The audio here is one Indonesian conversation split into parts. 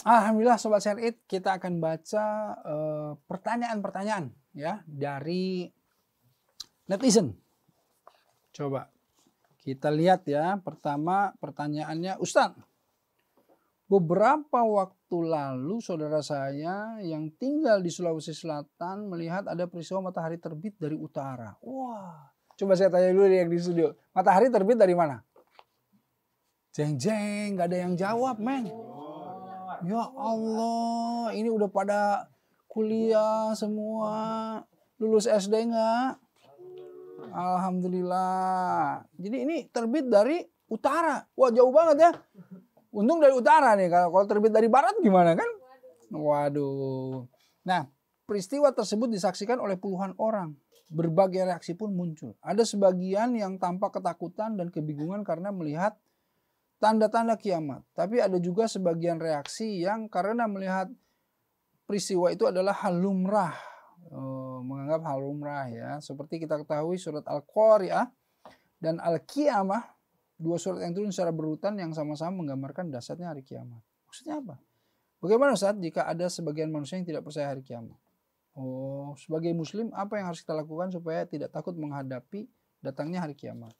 Alhamdulillah Sobat Syar'id, kita akan baca pertanyaan-pertanyaan ya dari netizen. Coba kita lihat ya. Pertama pertanyaannya, Ustadz, beberapa waktu lalu saudara saya yang tinggal di Sulawesi Selatan melihat ada peristiwa matahari terbit dari utara. Wah, coba saya tanya dulu yang di studio, matahari terbit dari mana? Jeng-jeng, gak ada yang jawab, men. Ya Allah, ini udah pada kuliah semua. Lulus SD nggak? Alhamdulillah. Jadi ini terbit dari utara. Wah, jauh banget ya. Untung dari utara nih. Kalau terbit dari barat gimana kan? Waduh. Nah, peristiwa tersebut disaksikan oleh puluhan orang. Berbagai reaksi pun muncul. Ada sebagian yang tampak ketakutan dan kebingungan karena melihat tanda-tanda kiamat. Tapi ada juga sebagian reaksi yang karena melihat peristiwa itu adalah hal lumrah. Menganggap hal lumrah ya. Seperti kita ketahui surat Al-Qari'ah dan Al-Qiyamah. Dua surat yang turun secara berurutan yang sama-sama menggambarkan dahsyatnya hari kiamat. Maksudnya apa? Bagaimana Ustaz jika ada sebagian manusia yang tidak percaya hari kiamat? Oh, sebagai muslim apa yang harus kita lakukan supaya tidak takut menghadapi datangnya hari kiamat?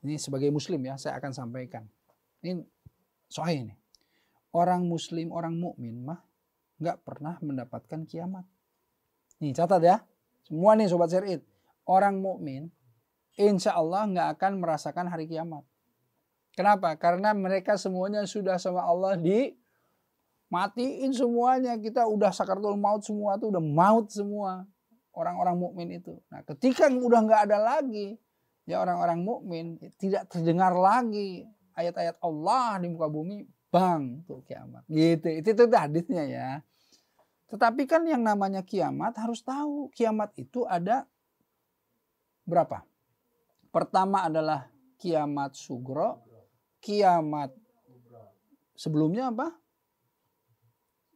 Ini sebagai muslim ya, saya akan sampaikan. Ini sahih nih. Orang muslim, orang mukmin mah nggak pernah mendapatkan kiamat. Nih catat ya. Semua nih Sobat Syar'id. Orang mukmin insya Allah nggak akan merasakan hari kiamat. Kenapa? Karena mereka semuanya sudah sama Allah dimatiin semuanya. Kita udah sakaratul maut semua tuh, udah maut semua. Orang-orang mukmin itu. Nah ketika udah nggak ada lagi, ya orang-orang mukmin tidak terdengar lagi ayat-ayat Allah di muka bumi, bang tuh kiamat. Gitu. Itu hadisnya ya. Tetapi kan yang namanya kiamat harus tahu kiamat itu ada berapa? Pertama adalah kiamat sugro, kiamat sebelumnya apa?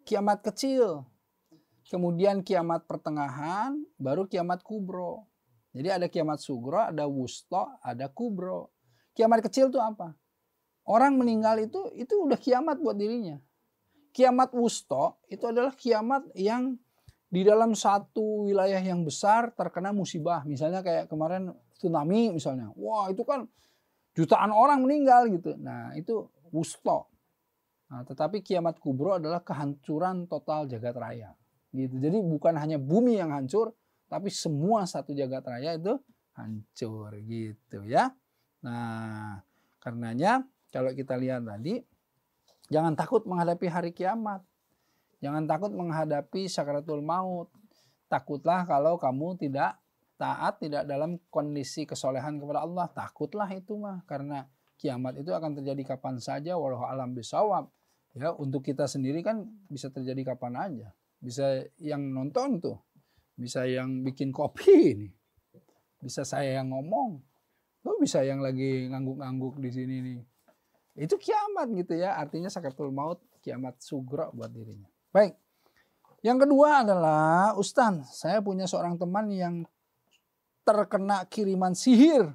Kiamat kecil. Kemudian kiamat pertengahan, baru kiamat kubro. Jadi ada kiamat sugro, ada wusto, ada kubro. Kiamat kecil itu apa? Orang meninggal itu udah kiamat buat dirinya. Kiamat wusto itu adalah kiamat yang di dalam satu wilayah yang besar terkena musibah. Misalnya kayak kemarin tsunami misalnya. Wah itu kan jutaan orang meninggal gitu. Nah itu wusto. Nah, tetapi kiamat kubro adalah kehancuran total jagat raya. Gitu. Jadi bukan hanya bumi yang hancur, tapi semua satu jagat raya itu hancur gitu ya. Nah, karenanya kalau kita lihat tadi, jangan takut menghadapi hari kiamat. Jangan takut menghadapi sakaratul maut. Takutlah kalau kamu tidak taat, tidak dalam kondisi kesolehan kepada Allah. Takutlah itu mah, karena kiamat itu akan terjadi kapan saja, wallahu alam bisawab. Ya, untuk kita sendiri kan bisa terjadi kapan aja. Bisa yang nonton tuh, bisa yang bikin kopi nih, bisa saya yang ngomong, bisa yang lagi ngangguk-ngangguk di sini nih. Itu kiamat gitu ya, artinya sakaratul maut, kiamat sugro buat dirinya. Baik, yang kedua adalah Ustaz, saya punya seorang teman yang terkena kiriman sihir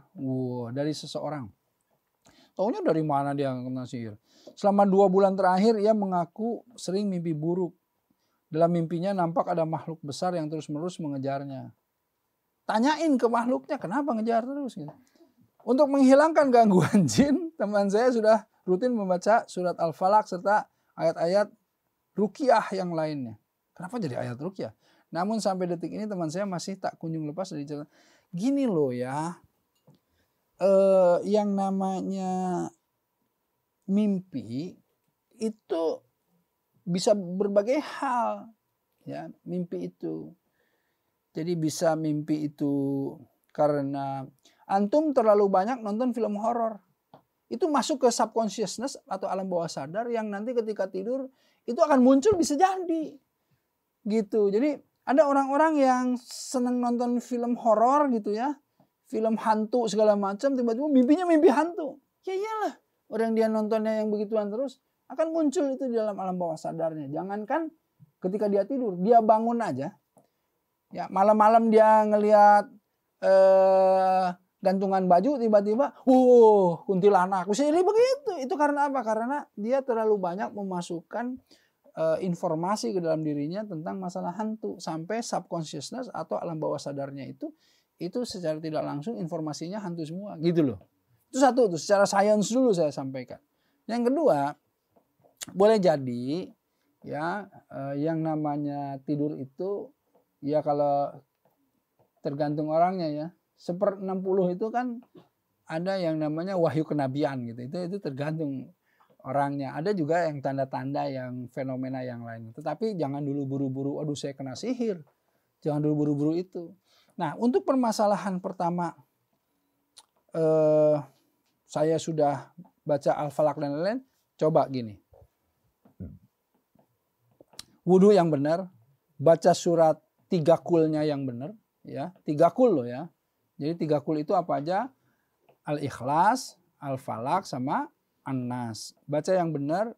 dari seseorang. Taunya dari mana dia kena sihir? Selama 2 bulan terakhir ia mengaku sering mimpi buruk. Dalam mimpinya nampak ada makhluk besar yang terus-menerus mengejarnya. Tanyain ke makhluknya kenapa ngejar terus gitu. Untuk menghilangkan gangguan jin, teman saya sudah rutin membaca surat Al-Falaq serta ayat-ayat ruqyah yang lainnya. Kenapa jadi ayat ruqyah? Namun sampai detik ini teman saya masih tak kunjung lepas dari cerita. Gini loh ya, yang namanya mimpi itu bisa berbagai hal ya, mimpi itu. Jadi bisa mimpi itu karena antum terlalu banyak nonton film horor. Itu masuk ke subconsciousness atau alam bawah sadar yang nanti ketika tidur itu akan muncul, bisa jadi. Gitu. Jadi ada orang-orang yang senang nonton film horor gitu ya. Film hantu segala macam, tiba-tiba mimpinya mimpi hantu. Ya iyalah. Orang dia nontonnya yang begituan terus akan muncul itu di dalam alam bawah sadarnya. Jangankan ketika dia tidur, dia bangun aja. Ya, malam-malam dia ngelihat gantungan baju tiba-tiba, kuntilanak. Jadi begitu. Itu karena apa? Karena dia terlalu banyak memasukkan informasi ke dalam dirinya tentang masalah hantu sampai subconsciousness atau alam bawah sadarnya itu secara tidak langsung informasinya hantu semua gitu loh. Itu satu tuh, secara sains dulu saya sampaikan. Yang kedua, boleh jadi ya yang namanya tidur itu ya kalau tergantung orangnya ya. 1/60 itu kan ada yang namanya wahyu kenabian gitu. Itu tergantung orangnya. Ada juga yang tanda-tanda yang fenomena yang lain. Tetapi jangan dulu buru-buru, aduh saya kena sihir. Jangan dulu buru-buru itu. Nah, untuk permasalahan pertama, saya sudah baca Al-Falaq dan lain-lain, coba gini. Wudhu yang benar, baca surat 3 kulnya yang benar, ya 3 kul loh ya. Jadi 3 kul itu apa aja? Al-Ikhlas, Al-Falaq, sama An-Nas. Baca yang benar,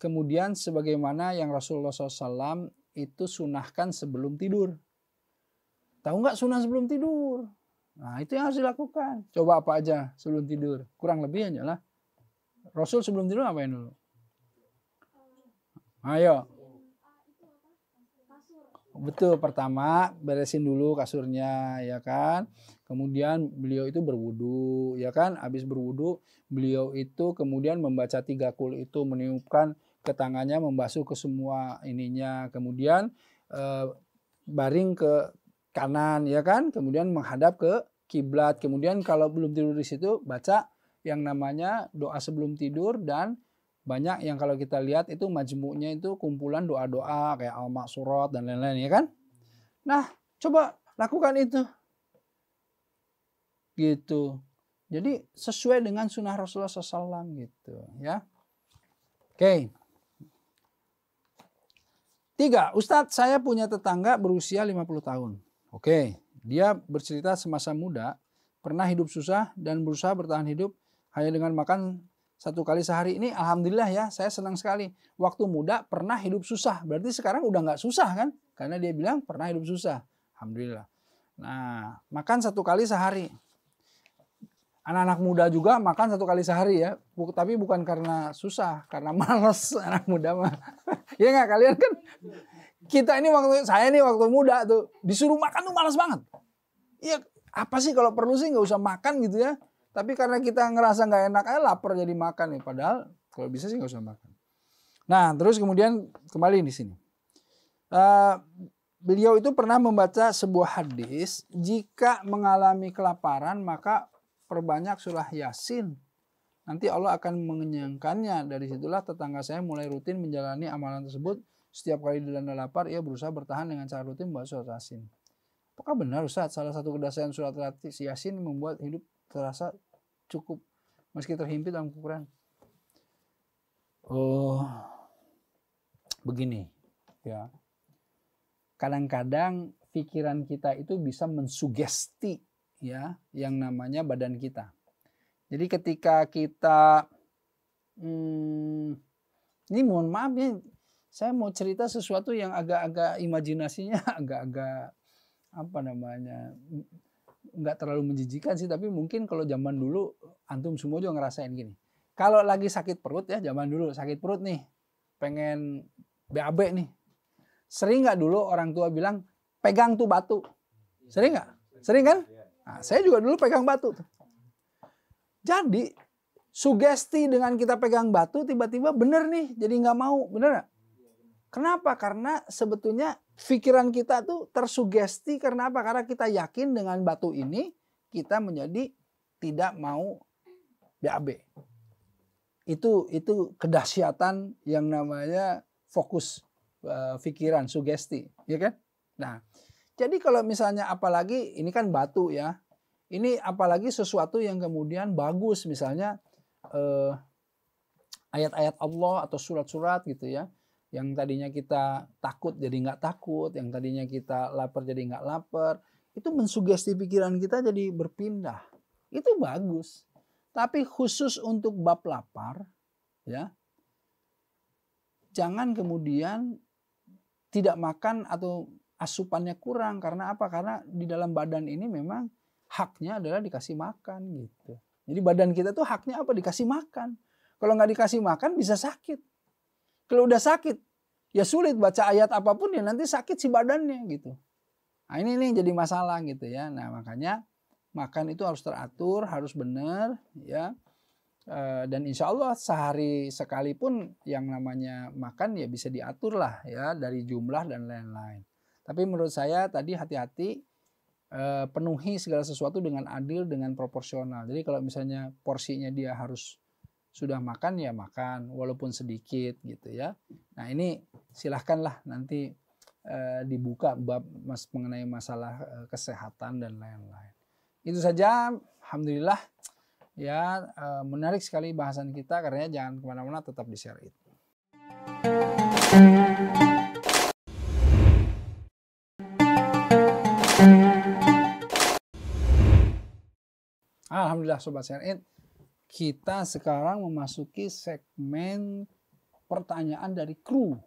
kemudian sebagaimana yang Rasulullah SAW itu sunahkan sebelum tidur. Tahu nggak sunah sebelum tidur? Nah itu yang harus dilakukan. Coba apa aja sebelum tidur? Kurang lebih aja lah. Rasul sebelum tidur ngapain dulu? Ayo. Betul, pertama beresin dulu kasurnya ya kan. Kemudian beliau itu berwudu ya kan. Habis berwudu beliau itu kemudian membaca 3 kul itu, meniupkan ke tangannya, membasuh ke semua ininya. Kemudian baring ke kanan ya kan. Kemudian menghadap ke kiblat. Kemudian kalau belum tidur di situ baca yang namanya doa sebelum tidur, dan banyak yang kalau kita lihat itu majmu'nya itu kumpulan doa-doa kayak Al-Ma'surat dan lain-lain ya kan. Nah coba lakukan itu gitu. Jadi sesuai dengan sunnah Rasulullah SAW gitu ya. Oke. 3, Ustadz saya punya tetangga berusia 50 tahun. Oke, dia bercerita semasa muda pernah hidup susah dan berusaha bertahan hidup hanya dengan makan 1 kali sehari. Ini alhamdulillah ya, saya senang sekali. Waktu muda pernah hidup susah, berarti sekarang udah nggak susah kan? Karena dia bilang pernah hidup susah. Alhamdulillah. Nah, makan 1 kali sehari. Anak-anak muda juga makan 1 kali sehari ya. Tapi bukan karena susah, karena malas anak muda mah. Ya nggak kalian kan? Kita ini saya waktu muda tuh disuruh makan tuh malas banget. Iya, apa sih kalau perlu sih nggak usah makan gitu ya. Tapi karena kita ngerasa nggak enak aja lapar jadi makan nih. Padahal kalau bisa sih nggak usah makan. Nah terus kemudian kembali di sini. Beliau itu pernah membaca sebuah hadis. Jika mengalami kelaparan maka perbanyak surah Yasin. Nanti Allah akan mengenyangkannya. Dari situlah tetangga saya mulai rutin menjalani amalan tersebut. Setiap kali dilanda lapar ia berusaha bertahan dengan cara rutin membaca surat Yasin. Apakah benar Ustaz salah satu kedasaian surat Yasin membuat hidup terasa cukup meski terhimpit dalam kekurangan? Oh, begini ya. Kadang-kadang pikiran kita itu bisa mensugesti ya yang namanya badan kita. Jadi ketika kita ini mohon maaf ya, saya mau cerita sesuatu yang agak-agak imajinasinya agak-agak apa namanya, nggak terlalu menjijikan sih, tapi mungkin kalau zaman dulu antum semua juga ngerasain gini. Kalau lagi sakit perut ya, zaman dulu sakit perut nih, pengen BAB nih. Sering nggak dulu orang tua bilang pegang tuh batu? Sering nggak? Sering kan? Nah, saya juga dulu pegang batu tuh. Jadi sugesti dengan kita pegang batu tiba-tiba bener nih, jadi nggak mau, bener nggak? Kenapa? Karena sebetulnya pikiran kita tuh tersugesti karena apa? Karena kita yakin dengan batu ini kita menjadi tidak mau BAB. Itu kedahsyatan yang namanya fokus pikiran, sugesti, ya kan? Nah, jadi kalau misalnya apalagi ini kan batu ya. Ini apalagi sesuatu yang kemudian bagus, misalnya ayat-ayat Allah atau surat-surat gitu ya. Yang tadinya kita takut jadi nggak takut, yang tadinya kita lapar jadi nggak lapar, itu mensugesti pikiran kita jadi berpindah. Itu bagus. Tapi khusus untuk bab lapar, ya, jangan kemudian tidak makan atau asupannya kurang. Karena apa? Karena di dalam badan ini memang haknya adalah dikasih makan gitu. Jadi badan kita tuh haknya apa? Dikasih makan. Kalau nggak dikasih makan bisa sakit. Kalau udah sakit, ya sulit baca ayat apapun ya nanti sakit si badannya gitu. Nah ini nih jadi masalah gitu ya. Nah makanya makan itu harus teratur, harus benar ya. Dan insya Allah sehari sekali pun yang namanya makan ya bisa diatur lah ya dari jumlah dan lain-lain. Tapi menurut saya tadi hati-hati, penuhi segala sesuatu dengan adil, dengan proporsional. Jadi kalau misalnya porsinya dia harus sudah makan ya makan walaupun sedikit gitu ya. Nah ini silahkanlah nanti dibuka bab mengenai masalah kesehatan dan lain-lain. Itu saja, alhamdulillah ya, menarik sekali bahasan kita, karena jangan kemana-mana, tetap di Share It. Alhamdulillah Sobat Share It, kita sekarang memasuki segmen pertanyaan dari kru.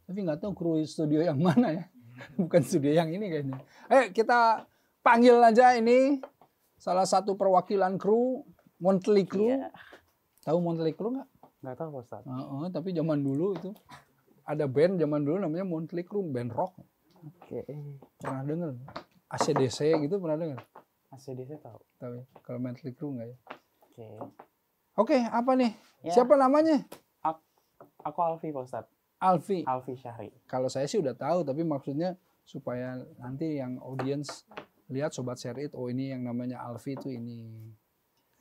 Tapi nggak tahu kru studio yang mana ya. Bukan studio yang ini kayaknya. Kita panggil aja ini salah satu perwakilan kru, Monthly Crew. Yeah. Tahu Monthly Crew nggak? Nggak tahu Ustaz. Tapi zaman dulu itu ada band zaman dulu namanya Monthly Crew, band rock. Oke. Pernah dengar? AC/DC gitu pernah dengar? AC/DC tahu. Tahu ya. Kalau Monthly Crew nggak ya? Oke, apa nih? Ya. Siapa namanya? Aku Alfi Pak Ustaz. Alfi Syahri. Kalau saya sih udah tahu, tapi maksudnya supaya nanti yang audiens lihat Sobat Share It, oh ini yang namanya Alfi itu ini.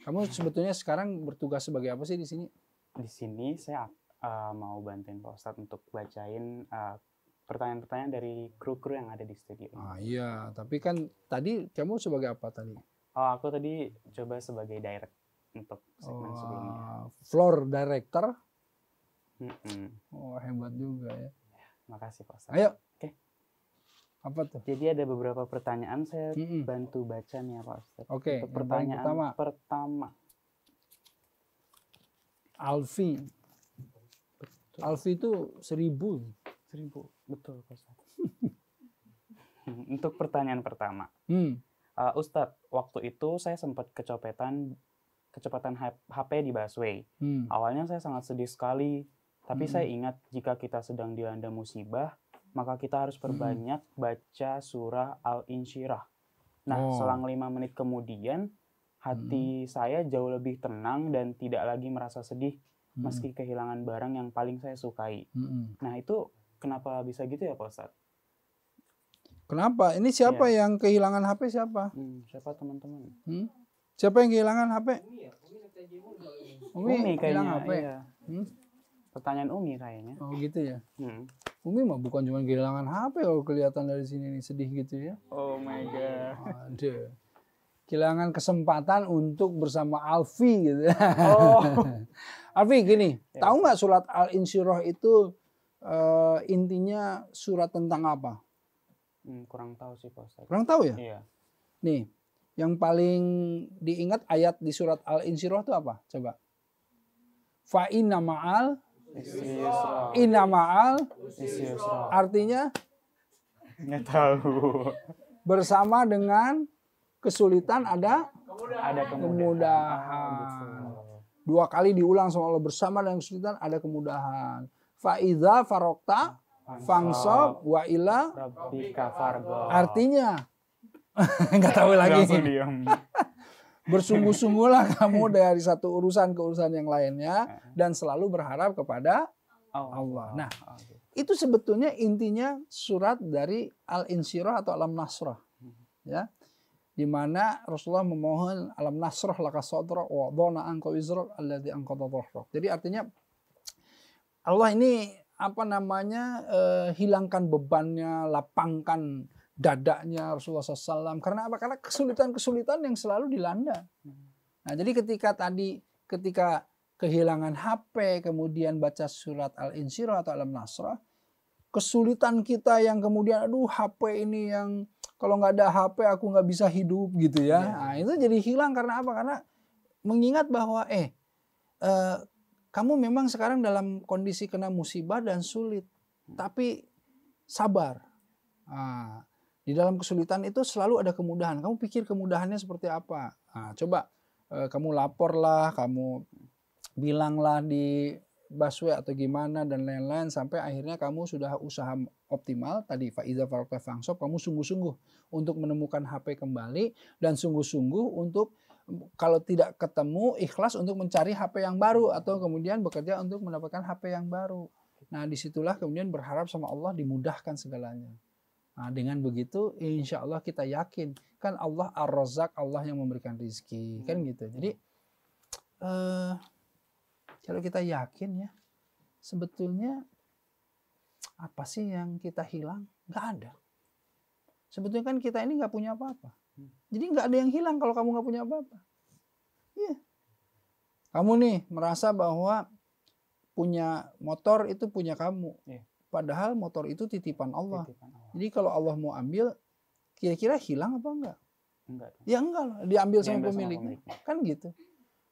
Kamu sebetulnya sekarang bertugas sebagai apa sih di sini? Di sini saya mau bantuin Pak Ustadz untuk bacain pertanyaan-pertanyaan dari kru-kru yang ada di studio. Iya, tapi kan tadi kamu sebagai apa tadi? Aku tadi coba sebagai direct untuk segmen sebelumnya. Floor director? Mm-mm. Hebat juga ya. Makasih Pak Ustadz. Ayo. Oke. Apa tuh? Jadi ada beberapa pertanyaan, saya bantu baca nih ya Pak Ustadz. Oke. Untuk pertanyaan pertama. Alfi. Betul. Alfi itu 1000. Betul Pak Ustadz. Untuk pertanyaan pertama. Ustadz, waktu itu saya sempat kecopetan HP di busway. Awalnya saya sangat sedih sekali, tapi saya ingat jika kita sedang dilanda musibah, maka kita harus perbanyak baca surah Al-Insyirah. Nah, selang 5 menit kemudian, hati saya jauh lebih tenang dan tidak lagi merasa sedih meski kehilangan barang yang paling saya sukai. Nah, itu kenapa bisa gitu ya Pak Ustadz? Kenapa? Ini siapa yang kehilangan HP siapa? Siapa teman-teman? Siapa yang kehilangan HP? Umi kayaknya. HP. Iya. Pertanyaan Umi kayaknya. Oh gitu ya. Umi mah bukan cuma kehilangan HP, kalau kelihatan dari sini nih sedih gitu ya. Oh my god. Aduh. Kehilangan kesempatan untuk bersama Alfi gitu. Alfi gini, tahu nggak surat Al-Insyirah itu intinya surat tentang apa? Kurang tahu sih Pak Ustadz. Kurang tahu ya? Iya. Nih, yang paling diingat ayat di surat Al-Insyirah itu apa? Coba. Fa inna ma'al artinya nggak tahu. Bersama dengan kesulitan ada kemudahan. 2 kali diulang sama Allah, bersama dengan kesulitan ada kemudahan. Fa idza farokta fangsob wa ila rabbika farghab. Artinya nggak tahu lagi. Bersungguh-sungguhlah kamu dari satu urusan ke urusan yang lainnya dan selalu berharap kepada Allah. Nah, itu sebetulnya intinya surat dari Al-Insyirah atau Alam Nasrah. Ya. Di mana Rasulullah memohon alam nasrah laka sadrak wa wada'na anka wizrak alladzi anqadha dhahrak. Jadi artinya Allah ini hilangkan bebannya, lapangkan dadanya Rasulullah SAW. Karena apa? Karena kesulitan-kesulitan yang selalu dilanda. Nah, jadi ketika kehilangan HP, kemudian baca surat Al-Insyirah atau Alam Nasrah, kesulitan kita yang kemudian, HP ini yang kalau nggak ada HP aku nggak bisa hidup gitu ya. Nah, itu jadi hilang karena apa? Karena mengingat bahwa kamu memang sekarang dalam kondisi kena musibah dan sulit, tapi sabar. Nah, Di dalam kesulitan itu selalu ada kemudahan. Kamu pikir kemudahannya seperti apa? Nah, coba kamu laporlah, kamu bilanglah di busway atau gimana dan lain-lain sampai akhirnya kamu sudah usaha optimal tadi faiza faragta fansab, kamu sungguh-sungguh untuk menemukan HP kembali dan sungguh-sungguh untuk kalau tidak ketemu ikhlas untuk mencari HP yang baru atau kemudian bekerja untuk mendapatkan HP yang baru. Nah, disitulah kemudian berharap sama Allah dimudahkan segalanya. Nah, dengan begitu insya Allah kita yakin kan Allah Ar-Razzaq, Allah yang memberikan rezeki kan gitu. Jadi kalau kita yakin ya sebetulnya apa sih yang kita hilang? Nggak ada. Sebetulnya kan kita ini nggak punya apa-apa. Jadi nggak ada yang hilang kalau kamu nggak punya apa-apa. Iya. Kamu nih merasa bahwa punya motor itu punya kamu. Yeah. Padahal motor itu titipan Allah. Jadi kalau Allah mau ambil, kira-kira hilang apa enggak? Enggak. Ya enggak lah, diambil sama pemiliknya. Kan gitu.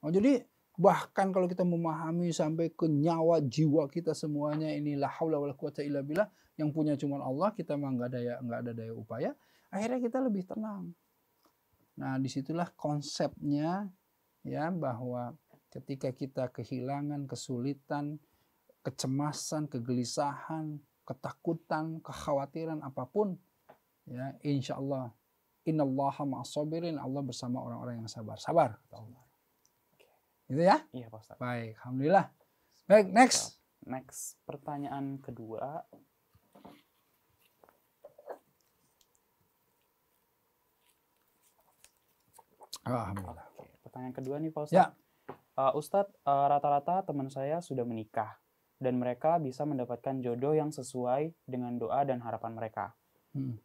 Oh, jadi bahkan kalau kita memahami sampai ke nyawa jiwa kita semuanya ini la haula wala quwata illa billah, yang punya cuma Allah, kita mah enggak ada daya upaya, akhirnya kita lebih tenang. Nah, disitulah konsepnya ya bahwa ketika kita kehilangan, kesulitan, kecemasan, kegelisahan, ketakutan, kekhawatiran apapun, ya insya Allah, innallaha ma'as-sabirin, Allah bersama orang-orang yang sabar. Sabar, kata Allah. Gitu ya? Iya, Pak Ustadz. Baik, alhamdulillah. Baik, next. Next, pertanyaan kedua. Alhamdulillah. Oke, pertanyaan kedua nih, Pak Ustadz. Ya. Ustadz, rata-rata teman saya sudah menikah dan mereka bisa mendapatkan jodoh yang sesuai dengan doa dan harapan mereka.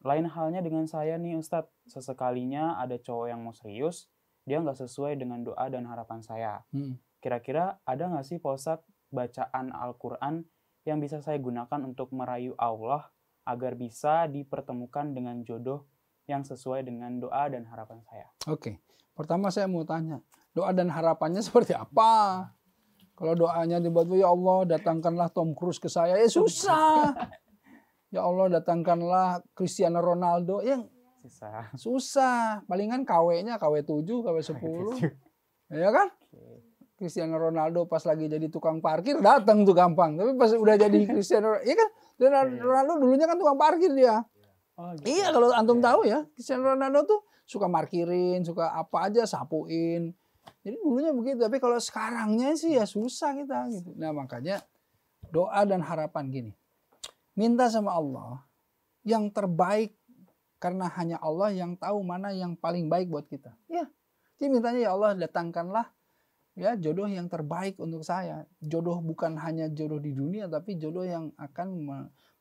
Lain halnya dengan saya nih Ustadz, sesekalinya ada cowok yang mau serius, dia nggak sesuai dengan doa dan harapan saya. Kira-kira ada nggak sih Pak Ustadz bacaan Al-Quran yang bisa saya gunakan untuk merayu Allah agar bisa dipertemukan dengan jodoh yang sesuai dengan doa dan harapan saya? Oke, pertama saya mau tanya, doa dan harapannya seperti apa? Kalau doanya dibantu, ya Allah datangkanlah Tom Cruise ke saya, ya susah. Ya Allah datangkanlah Cristiano Ronaldo, yang susah. Palingan KW-nya KW7, KW10. Ya kan? Cristiano Ronaldo pas lagi jadi tukang parkir datang tuh gampang. Tapi pas udah jadi Cristiano, ya kan? Ronaldo dulunya kan tukang parkir dia. Oh, gitu. Iya, kalau antum tahu ya, Cristiano Ronaldo tuh suka markirin, suka apa aja sapuin. Jadi dulunya begitu, tapi kalau sekarangnya sih ya susah kita gitu. Nah, makanya doa dan harapan gini. Minta sama Allah yang terbaik karena hanya Allah yang tahu mana yang paling baik buat kita. Ya. Jadi mintanya ya Allah datangkanlah ya jodoh yang terbaik untuk saya. Jodoh bukan hanya jodoh di dunia tapi jodoh yang akan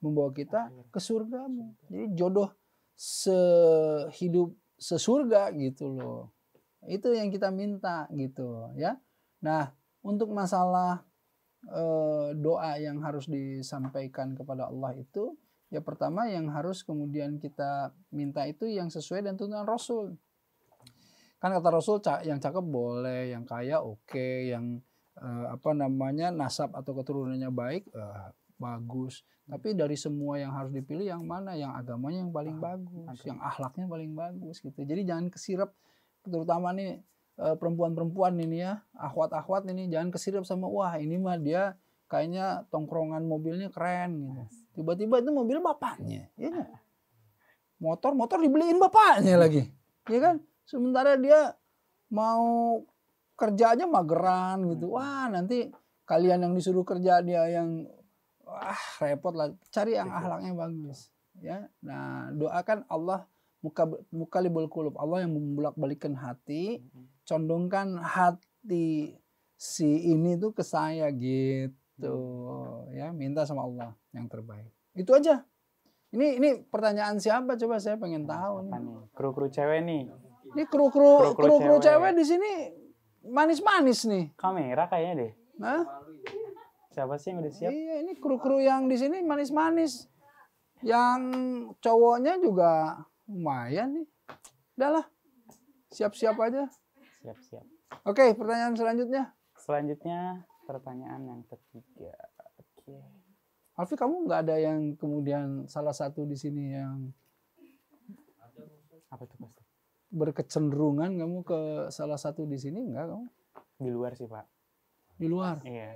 membawa kita ke surgamu. Jadi jodoh sehidup sesurga gitu loh. Itu yang kita minta gitu ya. Nah, untuk masalah doa yang harus disampaikan kepada Allah itu ya pertama yang harus kemudian kita minta itu yang sesuai dengan tuntunan Rasul. Kan kata Rasul yang cakep boleh, yang kaya oke, yang nasab atau keturunannya baik bagus. Tapi dari semua yang harus dipilih yang mana? Yang agamanya yang paling bagus, yang akhlaknya paling bagus gitu. Jadi jangan kesirap, terutama nih perempuan-perempuan ini ya, akhwat-akhwat ini jangan kesirap sama wah ini mah dia kayaknya tongkrongan mobilnya keren gitu. Tiba-tiba itu mobil bapaknya, ya kan? Motor dibeliin bapaknya lagi, ya kan? Sementara dia mau kerja aja mageran gitu. Wah, nanti kalian yang disuruh kerja dia yang repot lah. Cari yang akhlaknya bagus, ya. Nah, doakan Allah mukalibul qulub, Allah yang membolak-balikkan hati, condongkan hati si ini tuh ke saya gitu, ya. Minta sama Allah yang terbaik. Itu aja. Ini pertanyaan siapa? Coba saya pengen tahu nih. Kru-kru cewek nih. Ini kru cewek di sini manis-manis nih. Kamera kayaknya deh. Hah? Siapa sih yang udah siap? Iya, ini kru yang di sini manis-manis. Yang cowoknya juga lumayan nih. Udahlah. Siap-siap aja. Siap-siap. Oke, pertanyaan selanjutnya. Selanjutnya pertanyaan yang ketiga. Oke. Alfi, kamu nggak ada yang kemudian salah satu di sini yang Apa tuh Pak? Berkecenderungan kamu ke salah satu di sini enggak kamu? Di luar sih Pak. Di luar? Iya.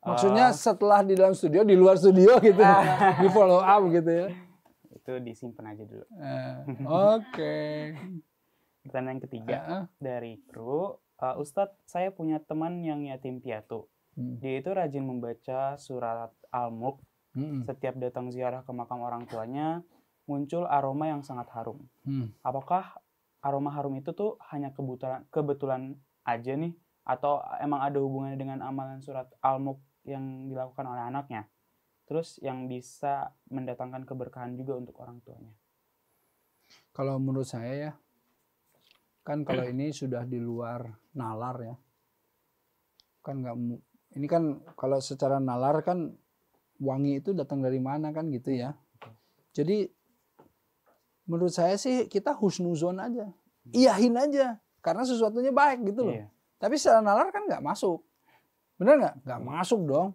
Maksudnya setelah di dalam studio, di luar studio gitu, di follow up gitu ya? Itu disimpan aja dulu. Oke. Pertanyaan yang ketiga dari kru, Ustadz, saya punya teman yang yatim piatu. Dia itu rajin membaca surat Al-Mulk. Setiap datang ziarah ke makam orang tuanya, muncul aroma yang sangat harum. Apakah aroma harum itu tuh hanya kebetulan aja nih? Atau emang ada hubungannya dengan amalan surat Al-Mulk yang dilakukan oleh anaknya? Terus yang bisa mendatangkan keberkahan juga untuk orang tuanya? Kalau menurut saya ya, kan kalau ini sudah di luar nalar ya, kan nggak, ini kan kalau secara nalar kan wangi itu datang dari mana kan gitu ya. Jadi menurut saya sih kita husnuzon aja, iyahin aja, karena sesuatunya baik gitu loh. Tapi secara nalar kan nggak masuk, bener nggak? Nggak masuk dong.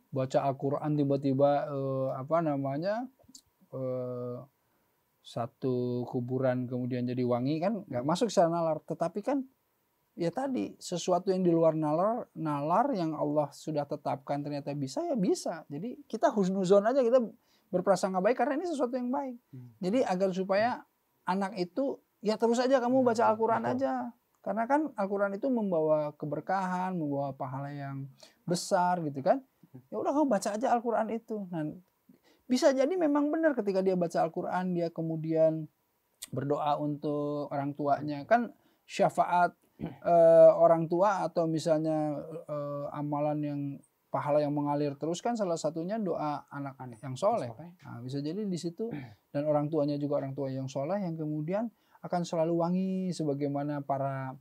Baca Al-Quran tiba-tiba satu kuburan kemudian jadi wangi kan nggak masuk secara nalar. Tetapi kan ya tadi sesuatu yang di luar nalar yang Allah sudah tetapkan ternyata bisa ya bisa. Jadi kita husnuzon aja, kita berprasangka baik karena ini sesuatu yang baik. Jadi agar supaya anak itu ya terus aja kamu baca Al-Quran aja. Karena kan Al-Quran itu membawa keberkahan, membawa pahala yang besar gitu kan. Ya udah kamu baca aja Al-Quran itu. Nah, bisa jadi memang benar ketika dia baca Al-Quran, dia kemudian berdoa untuk orang tuanya. Kan syafaat orang tua atau misalnya amalan yang pahala yang mengalir terus kan salah satunya doa anak-anak yang soleh. Nah, bisa jadi di situ, dan orang tuanya juga orang tua yang soleh yang kemudian akan selalu wangi sebagaimana para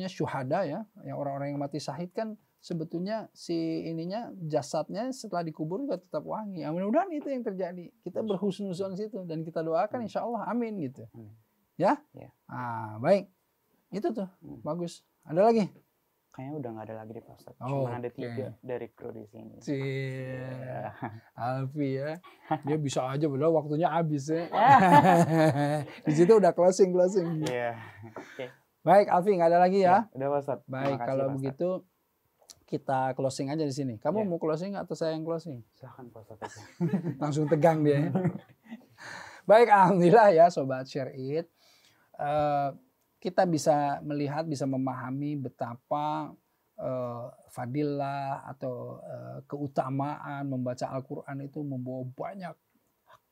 syuhada ya, yang orang-orang yang mati syahid kan sebetulnya si ininya jasadnya setelah dikubur juga tetap wangi. Ya, mudah-mudahan itu yang terjadi. Kita berhusnuzon situ dan kita doakan insya Allah amin gitu. Ya? Ah, baik. Itu tuh bagus. Ada lagi? Kayaknya udah nggak ada lagi deh Pak Ustadz. Cuma ada 3 dari kru di sini. Alfi ya, dia bisa aja padahal waktunya habis ya. Di situ udah closing. Baik Alfi, nggak ada lagi ya? Udah Pak Ustadz. Baik, kalau begitu kita closing aja di sini. Kamu mau closing atau saya yang closing? Silahkan Pak Ustadz. Langsung tegang dia. Baik, alhamdulillah ya Sobat Share It. Kita bisa melihat, bisa memahami betapa fadilah atau keutamaan membaca Al-Quran itu membawa banyak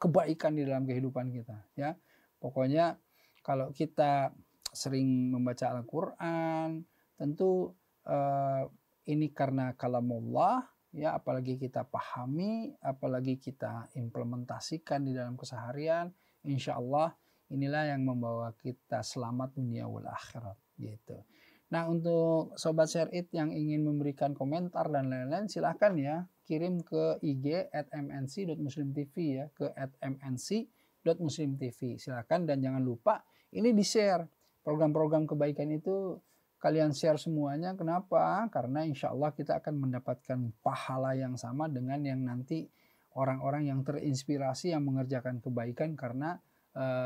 kebaikan di dalam kehidupan kita. Ya, pokoknya kalau kita sering membaca Al-Quran, tentu ini karena kalamullah, ya, apalagi kita pahami, apalagi kita implementasikan di dalam keseharian, insya Allah inilah yang membawa kita selamat dunia wal akhirat gitu. Nah, untuk Sobat Share It yang ingin memberikan komentar dan lain-lain, silahkan ya kirim ke IG @mnc.muslimtv ya, ke @mnc.muslimtv. Silahkan, dan jangan lupa ini di-share. Program-program kebaikan itu kalian share semuanya. Kenapa? Karena insya Allah kita akan mendapatkan pahala yang sama dengan yang nanti orang-orang yang terinspirasi yang mengerjakan kebaikan karena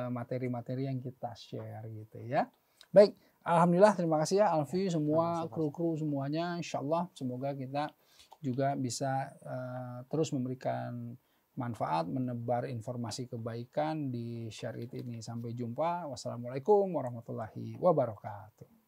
materi-materi yang kita share gitu ya. Baik, alhamdulillah, terima kasih ya Alfi, semua kru-kru semuanya. Insya Allah semoga kita juga bisa terus memberikan manfaat, menebar informasi kebaikan di Share It ini. Sampai jumpa. Wassalamualaikum warahmatullahi wabarakatuh.